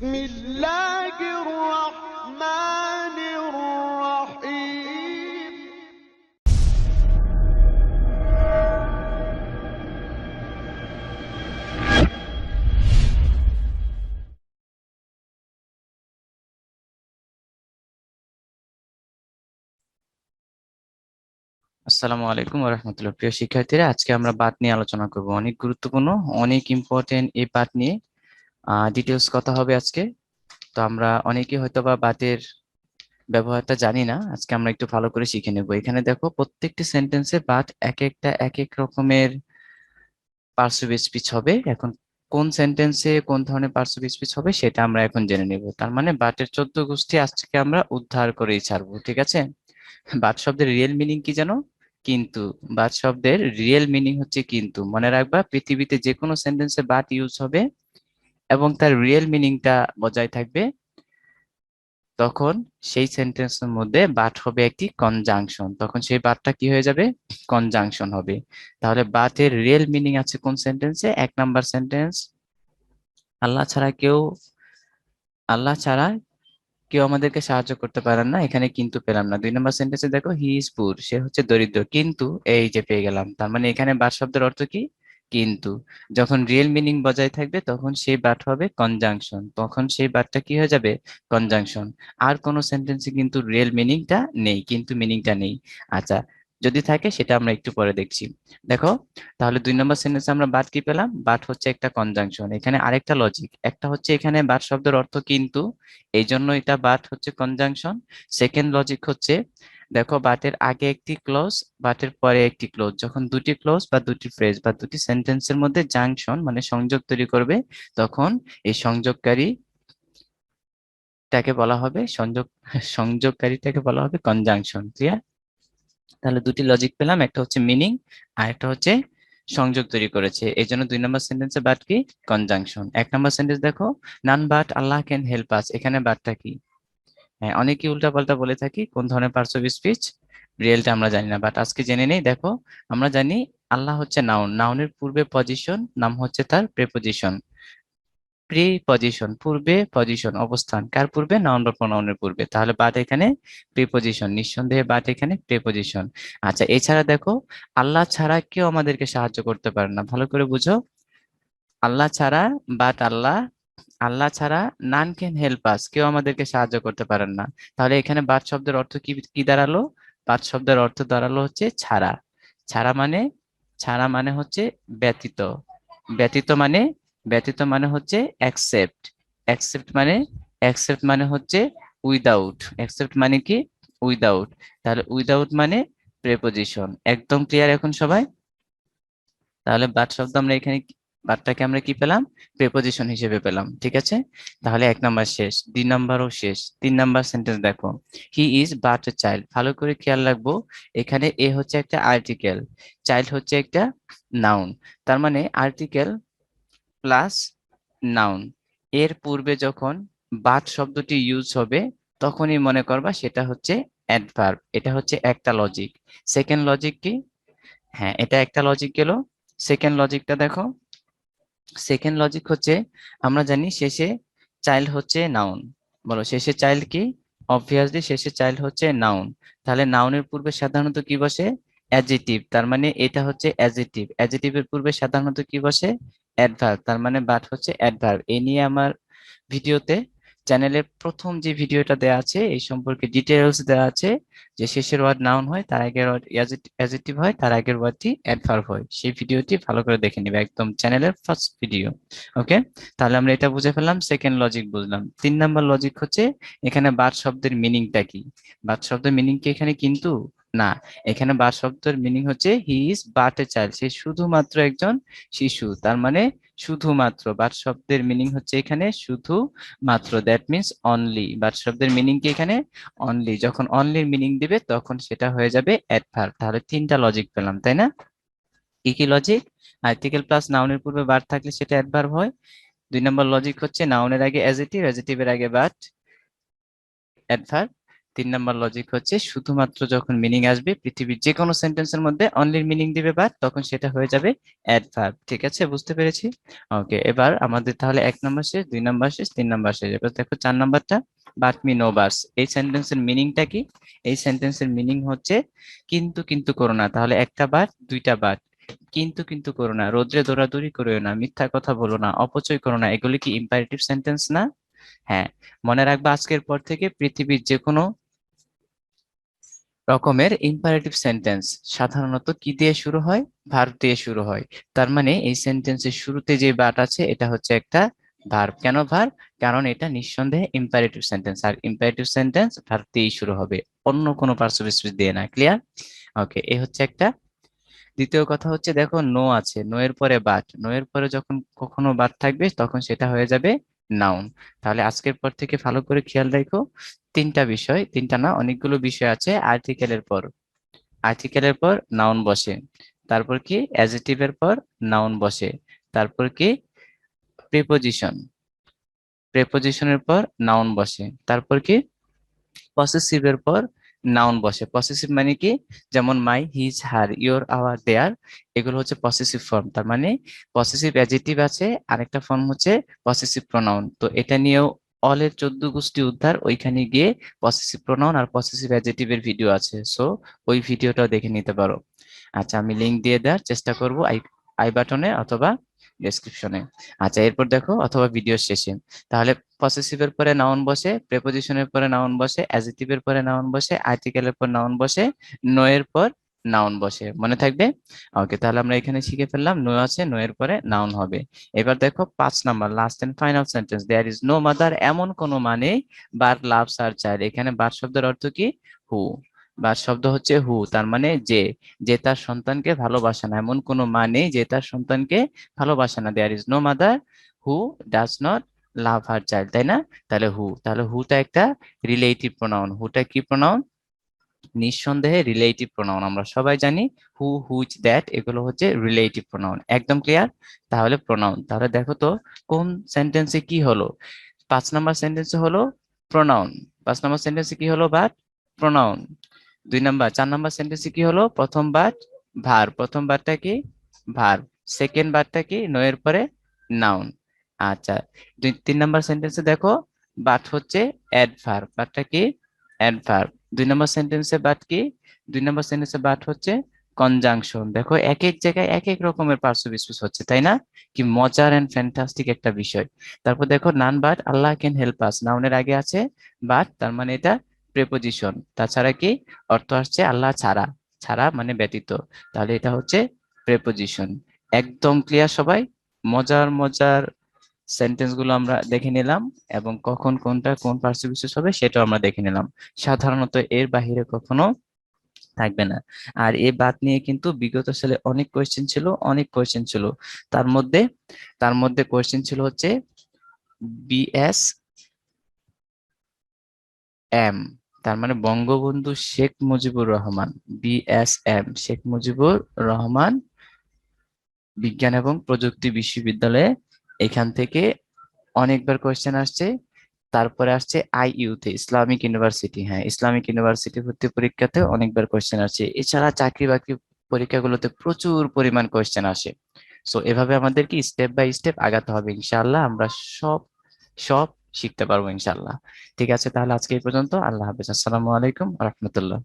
بسم الله الرحمن الرحيم আসসালামু আলাইকুম ওয়া রাহমাতুল্লাহ। প্রিয় শিক্ষার্থীরা, আজকে আমরা বাত নিয়ে আলোচনা করব। অনেক গুরুত্বপূর্ণ, অনেক ইম্পর্টেন্ট এই বাত নিয়ে ডিটেইলস কথা হবে আজকে। তো আমরা অনেকেই হয়তোবা বাতের ব্যবহারটা জানি না, আজকে আমরা একটু ভালো করে শিখে নেব। এখানে দেখো, প্রত্যেকটি সেন্টেন্সে বাত এক একটা এক এক রকমের পার্টস অফ স্পিচ হবে। এখন কোন সেন্টেন্সে কোন ধরনের পার্টস অফ স্পিচ হবে সেটা আমরা এখন জেনে নেব। তার মানে বাতের 14 গোষ্ঠী আজকে আমরা উদ্ধার করেই ছাড়বো, ঠিক আছে? বাট শব্দের রিয়েল মিনিং কি জানো? কিন্তু। বাট শব্দের রিয়েল মিনিং হচ্ছে কিন্তু। মনে রাখবা, পৃথিবীতে যে কোনো সেন্টেন্সে বাট ইউজ হবে এবং তার রিয়েল মিনিংটা বজায় থাকবে, তখন সেই সেন্টেন্সের মধ্যে বাট হবে একটি কনজাংশন। তখন সেই বাটটা কি হয়ে যাবে? কনজাংশন হবে। তাহলে বাটের রিয়েল মিনিং আছে কোন সেন্টেন্সে? 1 নাম্বার সেন্টেন্স, আল্লাহ ছাড়া কেউ আল্লাহ ছাড়া কেউ আমাদেরকে সাহায্য করতে পারেন না, এখানে কিন্তু পেলাম না। 2 নাম্বার সেন্টেন্সে দেখো, হি ইজ পুর, সে হচ্ছে দরিদ্র, কিন্তু এই যে পেয়ে গেলাম। তার মানে এখানে বাট শব্দের অর্থ কি? কিন্তু। যখন রিয়েল মিনিং বজায় থাকবে তখন সেই বাট হবে কনজাংশন, তখন সেই বাটটা কি হয়ে যাবে? কনজাংশন। আর কোন সেন্টেন্সে কিন্তু রিয়েল মিনিংটা নেই, কিন্তু মিনিংটা নেই। আচ্ছা, যদি থাকে সেটা আমরা একটু পরে দেখছি। দেখো, তাহলে 2 নাম্বার সেন্টেন্সে আমরা বাট কি পেলাম? বাট হচ্ছে একটা কনজাংশন। এখানে আরেকটা লজিক, একটা হচ্ছে এখানে বাট শব্দের অর্থ কিন্তু, এই জন্য এটা বাট হচ্ছে কনজাংশন। সেকেন্ড লজিক হচ্ছে, দেখো, বাটের আগে একটি ক্লোজ, বাটের পরে একটি ক্লোজ, যখন দুটি ক্লোজ বা দুটি ফ্রেজ বা দুটি সেন্টেন্সের মধ্যে জাংশন মানে সংযোগ তৈরি করবে, তখন এই সংযোগকারীটাকে বলা হবে সংযোগকারীটাকে বলা হবে কনজাংশন। ক্লিয়ার? তাহলে দুটি লজিক পেলাম, একটা হচ্ছে মিনিং আর একটা হচ্ছে সংযোগ তৈরি করেছে, এই জন্য 2 নাম্বার সেন্টেন্সে বাট কি? কনজাংশন। 1 নাম্বার সেন্টেন্স দেখো, none but Allah can help us, এখানে বাটটা কি? হ্যাঁ, অনেকেই উল্টাপাল্টা বলে থাকি কোন ধরনের পার্টস অফ স্পিচ, রিয়েলটা আমরা জানি না, বাট আজকে জেনে নেই। দেখো, আমরা জানি আল্লাহ হচ্ছে নাউন, নাউনের পূর্বে পজিশন, নাম হচ্ছে তার প্রিপজিশন। প্রিপজিশন পূর্বে, পজিশন অবস্থান, কার পূর্বে? নাউন বা প্রোনাউনের পূর্বে। তাহলে বাট এখানে প্রিপজিশন, নিঃসন্দেহে বাট এখানে প্রিপজিশন। আচ্ছা, এছাড়া দেখো, আল্লাহ ছাড়া কেউ আমাদেরকে সাহায্য করতে পারে না, ভালো করে বুঝো। আল্লাহ ছাড়া, বাট আল্লাহ, আল্লাহ ছাড়া নান ক্যান হেল্প আস, কেউ আমাদেরকে সাহায্য করতে পারেন না। তাহলে এখানে বাট শব্দের অর্থ কি কি দাঁড়ালো? বাট শব্দের অর্থ দাঁড়ালো হচ্ছে ছাড়া। ছাড়া মানে, ছাড়া মানে হচ্ছে ব্যতীত। ব্যতীত মানে, ব্যতীত মানে হচ্ছে অ্যাকসেপ্ট। অ্যাকসেপ্ট মানে, অ্যাকসেপ্ট মানে হচ্ছে উইদাউট। অ্যাকসেপ্ট মানে কি? উইদাউট। তাহলে উইদাউট মানে প্রেপোজিশন। একদম ক্লিয়ার এখন সবাই? তাহলে বাট শব্দ আমরা এখানে বাটটাকে আমরা কি পেলাম? প্রেপোজিশন হিসেবে পেলাম, ঠিক আছে? তাহলে 1 নাম্বার শেষ, 2 নাম্বারও শেষ। 3 নাম্বার সেন্টেন্স দেখো, হি ইজ বাট এ চাইল্ড। ভালো করে খেয়াল রাখবো, এখানে এ হচ্ছে একটা আর্টিকেল, চাইল্ড হচ্ছে একটা নাউন। তার মানে আর্টিকেল প্লাস নাউন, এর পূর্বে যখন বাট শব্দটি ইউজ হবে তখনই মনে করবা সেটা হচ্ছে অ্যাডভার্ব। এটা হচ্ছে একটা লজিক। সেকেন্ড লজিক কি? হ্যাঁ, এটা একটা লজিক গেল। সেকেন্ড লজিকটা দেখো, সেকেন্ড লজিক হচ্ছে, আমরা জানি শেষে চাইল্ড হচ্ছে নাউন। বলো, শেষে চাইল্ড কি? অবভিয়াসলি শেষে চাইল্ড হচ্ছে নাউন। তাহলে নাউনের পূর্বে সাধারণত কি বসে? অ্যাডজেক্টিভ। তার মানে এটা হচ্ছে অ্যাডজেক্টিভ। অ্যাডজেক্টিভের পূর্বে সাধারণত কি বসে? অ্যাডভার্ব। তার মানে বাট হচ্ছে অ্যাডভার্ব। এ নিয়ে আমার ভিডিওতে, চ্যানেলের প্রথম যে ভিডিওটা দেওয়া আছে এই সম্পর্কে ডিটেলস দেওয়া আছে, যে শেষের ওয়ার্ড নাউন হয়, তার আগের ওয়ার্ড অ্যাডজেক্টিভ হয়, তার আগের ওয়ার্ডটি অ্যাডভার্ব হয়। সেই ভিডিওটি ভালো করে দেখে নিবে, একদম চ্যানেলের ফার্স্ট ভিডিও। ওকে, তাহলে আমরা এটা বুঝে ফেললাম, সেকেন্ড লজিক বুঝলাম। 3 নাম্বার লজিক হচ্ছে, এখানে বাট শব্দের মিনিংটা কি? বাট শব্দের মিনিং কি এখানে কিন্তু? না, এখানে বাট শব্দের মিনিং হচ্ছে he is but a child, সে শুধুমাত্র একজন শিশু। তার মানে শুধুমাত্র, বাট শব্দের মিনিং হচ্ছে এখানে শুধু মাত্র, দ্যাট মিনস অনলি। বাট শব্দের মিনিং কি এখানে? অনলি। যখন অনলির মিনিং দিবে তখন সেটা হয়ে যাবে অ্যাডভার্ব। তাহলে 3টা লজিক পেলাম, তাই না? কি কি লজিক? আর্টিকেল প্লাস নাউনের পূর্বে বাট থাকলে সেটা অ্যাডভার্ব হয়। 2 নাম্বার লজিক হচ্ছে নাউনের আগে অ্যাডজেক্টিভ, অ্যাডজেক্টিভের আগে বাট, অ্যাডভার্ব। 3 নাম্বার লজিক হচ্ছে শুধুমাত্র যখন মিনিং আসবে পৃথিবীর যে কোনো সেন্টেন্সের মধ্যে অনলি মিনিং দিবে বাট তখন সেটা হয়ে যাবে অ্যাডভার্ব। ঠিক আছে, বুঝতে পেরেছি। ওকে, এবার আমাদের তাহলে 1 নাম্বার শেষ, 2 নাম্বার শেষ, 3 নাম্বার শেষ। এবার দেখো 4 নাম্বারটা, বাট মি নো বার্স। এই সেন্টেন্সের মিনিংটা কি? এই সেন্টেন্সের মিনিং হচ্ছে কিন্তু কিন্তু করো না। তাহলে একটা বাট, দুইটা বাট। কিন্তু কিন্তু করো না, রোদ্রে দৌড়াদৌড়ি করো না, মিথ্যা কথা বলো না, অপচয় করো না, এগুলি কি ইম্পারেটিভ সেন্টেন্স না? হ্যাঁ। মনে রাখবা আজকের পর থেকে পৃথিবীর যে কোনো রকমের ইম্পারেটিভ সেন্টেন্স সাধারণত কি দিয়ে শুরু হয়? ভার্ব দিয়ে শুরু হয়। তার মানে এই সেন্টেন্সের শুরুতে যে বাট আছে এটা হচ্ছে একটা ভার্ব। কেন ভার্ব? কারণ এটা নিঃসন্দেহে ইম্পারেটিভ সেন্টেন্স, আর ইম্পারেটিভ সেন্টেন্স ভার্ব দিয়েই শুরু হবে, অন্য কোনো পার্টস দিয়ে না। ক্লিয়ার? ওকে, এই হচ্ছে একটা। দ্বিতীয় কথা হচ্ছে দেখো নো আছে, নো এর পরে বাট, নো এর পরে যখন কখনো বাট থাকবে তখন সেটা হয়ে যাবে নাউন। তাহলে আজকের পর থেকে ভালো করে খেয়াল রাখো, 3টা বিষয়, 3টা না অনেকগুলো বিষয় আছে। আর্টিকেলের পর, আর্টিকেলের পর নাউন বসে, তারপর কি অ্যাডজেক্টিভের পর নাউন বসে, তারপর কি প্রিপোজিশন, প্রিপোজিশনের পর নাউন বসে, তারপর কি পসেসিভের পর নাউন বসে। পসেসিভ মানে কি? যেমন মাই, হিজ, হার, ইওর, আওয়ার, দেয়ার, এগুলো হচ্ছে পসেসিভ ফর্ম। তার মানে পসেসিভ অ্যাডজেক্টিভ আছে, আরেকটা ফর্ম হচ্ছে পসেসিভ প্রোনাউন। তো এটা নিয়েও অলের 14 গোষ্ঠী উদ্ধার, ওইখানে গিয়ে পসেসিভ প্রোনাউন আর পসেসিভ অ্যাডজেক্টিভের ভিডিও আছে, সো ওই ভিডিওটাও দেখে নিতে পারো। আচ্ছা, আমি লিংক দিয়ে দেওয়ার চেষ্টা করব আই আই বাটনে অথবা ডেসক্রিপশনে। আচ্ছা, এরপর দেখো অথবা ভিডিও শেষে। তাহলে পসেসিভের পরে নাউন বসে, প্রেপোজিশনের পরে নাউন বসে, অ্যাডজেক্টিভের পরে নাউন বসে, আর্টিকেলের পর নাউন বসে, নো এর পর নাউন বসে। মনে থাকবে? ওকে, তাহলে আমরা এখানে শিখে ফেললাম নো আছে, নো এর পরে নাউন হবে। এবার দেখো 5 number last and final sentence, there is no mother, এমন কোনো মানে বার লাভস আর চাইল্ড। এখানে বার শব্দের অর্থ কি? হু। বার শব্দ হচ্ছে হু, তার মানে যে, যে তার সন্তানকে ভালোবাসে না, এমন কোনো মানে যে তার সন্তানকে ভালোবাসে না। There is no mother who does not love her child, তাই না? তাহলে হু, তাহলে হুটা একটা রিলেটিভ প্রোনাউন। হুটা কি প্রোনাউন? নিঃসন্দেহে রিলেটিভ প্রোনাউন। আমরা সবাই জানি হু, হুইচ, দ্যাট এগুলো হচ্ছে রিলেটিভ প্রোনাউন। একদম ক্লিয়ার? তাহলে প্রোনাউন। তাহলে দেখো তো কোন সেন্টেন্সে কি হলো। 5 নাম্বার সেন্টেন্সে হলো প্রোনাউন, 5 নাম্বার সেন্টেন্সে কি হলো? But pronoun. 2 নাম্বার, 4 নাম্বার সেন্টেন্সে কি হলো? প্রথম বাট ভার, প্রথম বারটা কি? ভার। সেকেন্ড বারটা কি? নো এর পরে নাউন। আচ্ছা, 3 নাম্বার সেন্টেন্সে দেখো বাট হচ্ছে অ্যাডভার্ব, বাটটা কি? অ্যাডভার্ব। 2 নাম্বার সেন্টেন্সে বাট কি? 2 নাম্বার সেন্টেন্সে বাট হচ্ছে কনজাংশন। দেখো এক এক জায়গায় এক এক রকমের পার্টস অফ স্পিচ হচ্ছে, তাই না? কি মজার এন্ড ফ্যান্টাস্টিক একটা বিষয়। তারপর দেখো none but Allah can help us, নাউনের আগে আছে বাট, তার মানে এটা প্রেপোজিশন। তাছাড়া কি অর্থ আসছে? আল্লাহ ছাড়া, ছাড়া মানে ব্যতীত, তাহলে এটা হচ্ছে প্রেপোজিশন। একদম ক্লিয়ার সবাই? মজার মজার সেন্টেন্স গুলো আমরা দেখে নিলাম, এবং কখন কোনটা কোন পার্টস বিশেষ হবে সেটাও আমরা দেখে নিলাম। সাধারণত এর বাহিরে কখনো থাকবে না। আর এই বাত নিয়ে কিন্তু বিগত সালে অনেক কোয়েশ্চেন ছিল, অনেক কোয়েশ্চেন ছিল। তার মধ্যে কোয়েশ্চেন ছিল হচ্ছে বিএস এম, তার মানে বঙ্গবন্ধু শেখ মুজিবুর রহমান, বিএসএম শেখ মুজিবুর রহমান বিজ্ঞান এবং প্রযুক্তি বিশ্ববিদ্যালয়ে, এখান থেকে অনেকবার কোয়েশ্চেন আসছে। তারপরে আসছে আইইউতে, ইসলামিক ইউনিভার্সিটি, হ্যাঁ ইসলামিক ইউনিভার্সিটি ভর্তি পরীক্ষাতে অনেকবার কোয়েশ্চেন আসছে। এছাড়া চাকরি বাকরি পরীক্ষাগুলোতে প্রচুর পরিমাণ কোয়েশ্চেন আসে। সো এভাবে আমাদের কি স্টেপ বাই স্টেপ আগাতে হবে, ইনশাআল্লাহ আমরা সব সব শিখতে পারবো ইনশাআল্লাহ। ঠিক আছে, তাহলে আজকে এই পর্যন্ত। আল্লাহ হাফেজ, আসসালামু আলাইকুম রহমতুল্লাহ।